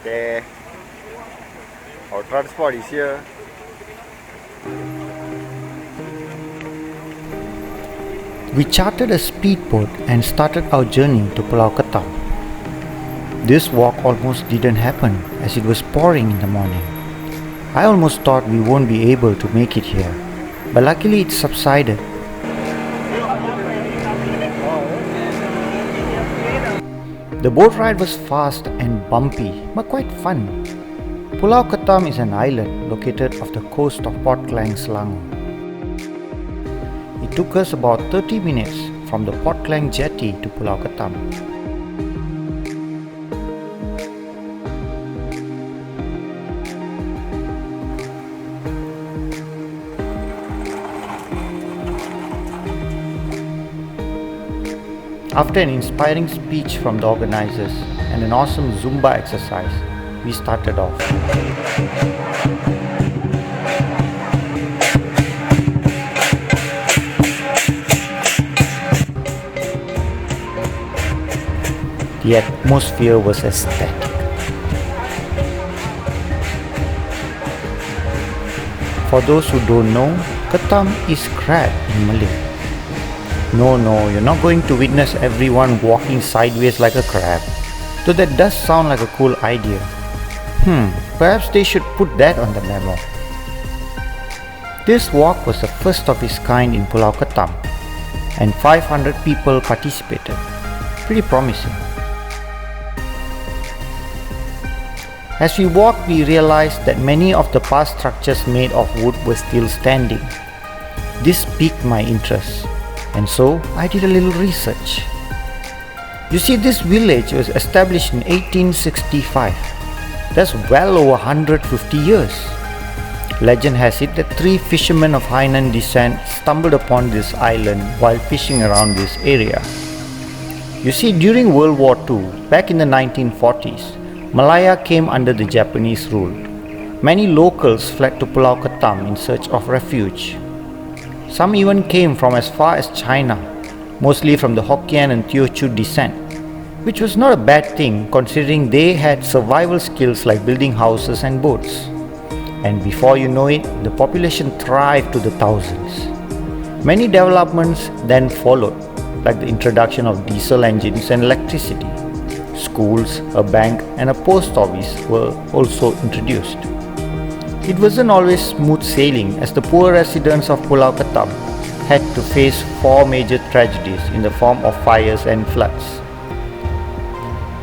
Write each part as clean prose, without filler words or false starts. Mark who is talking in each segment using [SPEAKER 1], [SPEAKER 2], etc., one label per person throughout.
[SPEAKER 1] there. Our transport is here.
[SPEAKER 2] We chartered a speedboat and started our journey to Pulau Ketam. This walk almost didn't happen as it was pouring in the morning. I almost thought we won't be able to make it here, but luckily it subsided. The boat ride was fast and bumpy, but quite fun. Pulau Ketam is an island located off the coast of Port Klang, Selangor. It took us about 30 minutes from the Port Klang jetty to Pulau Ketam. After an inspiring speech from the organizers and an awesome Zumba exercise, we started off. The atmosphere was ecstatic. For those who don't know, Ketam is crab in Malay. No, you're not going to witness everyone walking sideways like a crab, though that does sound like a cool idea. Perhaps they should put that on the memo. This walk was the first of its kind in Pulau Ketam, and 500 people participated. Pretty promising. As we walked, we realized that many of the past structures made of wood were still standing. This piqued my interest, and so I did a little research. You see, this village was established in 1865. That's well over 150 years. Legend has it that 3 fishermen of Hainan descent stumbled upon this island while fishing around this area. You see, during World War II, back in the 1940s, Malaya came under the Japanese rule. Many locals fled to Pulau Ketam in search of refuge. Some even came from as far as China, mostly from the Hokkien and Teochew descent, which was not a bad thing considering they had survival skills like building houses and boats. And before you know it, the population thrived to the thousands. Many developments then followed, like the introduction of diesel engines and electricity. Schools, a bank, and a post office were also introduced. It wasn't always smooth sailing, as the poor residents of Pulau Ketam had to face 4 major tragedies in the form of fires and floods.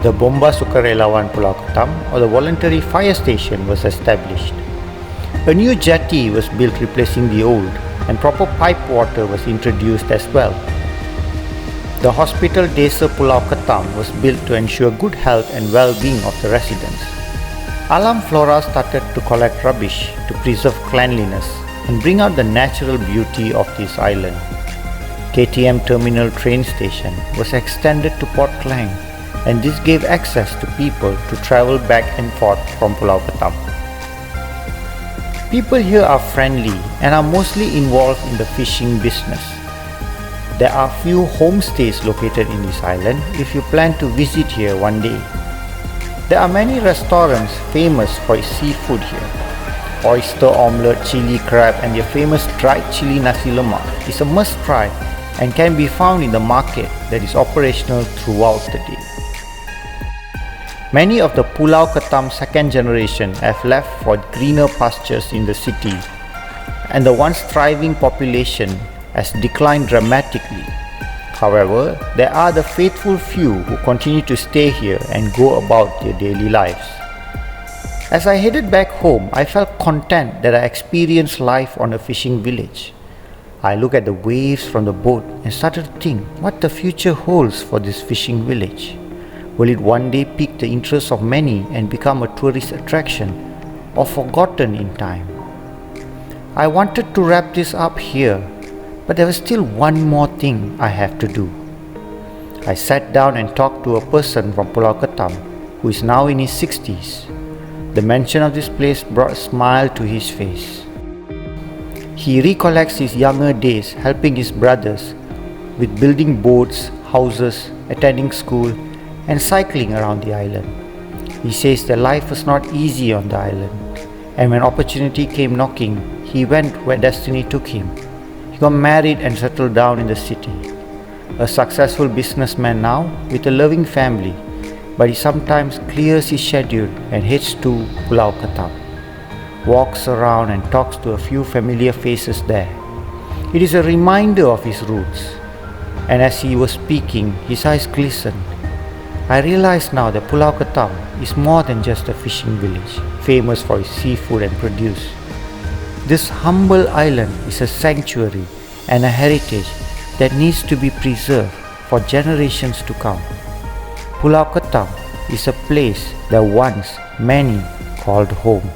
[SPEAKER 2] The Bomba Sukarelawan Pulau Ketam, or the voluntary fire station, was established. A new jetty was built replacing the old, and proper pipe water was introduced as well. The Hospital Desa Pulau Ketam was built to ensure good health and well-being of the residents. Alam Flora started to collect rubbish to preserve cleanliness and bring out the natural beauty of this island. KTM Terminal train station was extended to Port Klang, and this gave access to people to travel back and forth from Pulau Ketam. People here are friendly and are mostly involved in the fishing business. There are few homestays located in this island if you plan to visit here one day. There are many restaurants famous for its seafood here. Oyster omelette, chili crab, and their famous dried chili nasi lemak is a must try and can be found in the market that is operational throughout the day. Many of the Pulau Ketam second generation have left for greener pastures in the city, and the once thriving population has declined dramatically. However, there are the faithful few who continue to stay here and go about their daily lives. As I headed back home, I felt content that I experienced life on a fishing village. I looked at the waves from the boat and started to think what the future holds for this fishing village. Will it one day pique the interest of many and become a tourist attraction, or forgotten in time? I wanted to wrap this up here, but there was still one more thing I have to do. I sat down and talked to a person from Pulau Ketam who is now in his 60s. The mention of this place brought a smile to his face. He recollects his younger days helping his brothers with building boats, houses, attending school, and cycling around the island. He says that life was not easy on the island, and when opportunity came knocking, he went where destiny took him. He got married and settled down in the city. A successful businessman now with a loving family, but he sometimes clears his schedule and heads to Pulau Ketam, walks around and talks to a few familiar faces there. It is a reminder of his roots, and as he was speaking, his eyes glistened. I realize now that Pulau Ketam is more than just a fishing village, famous for its seafood and produce. This humble island is a sanctuary and a heritage that needs to be preserved for generations to come. Pulau Ketam is a place that once many called home.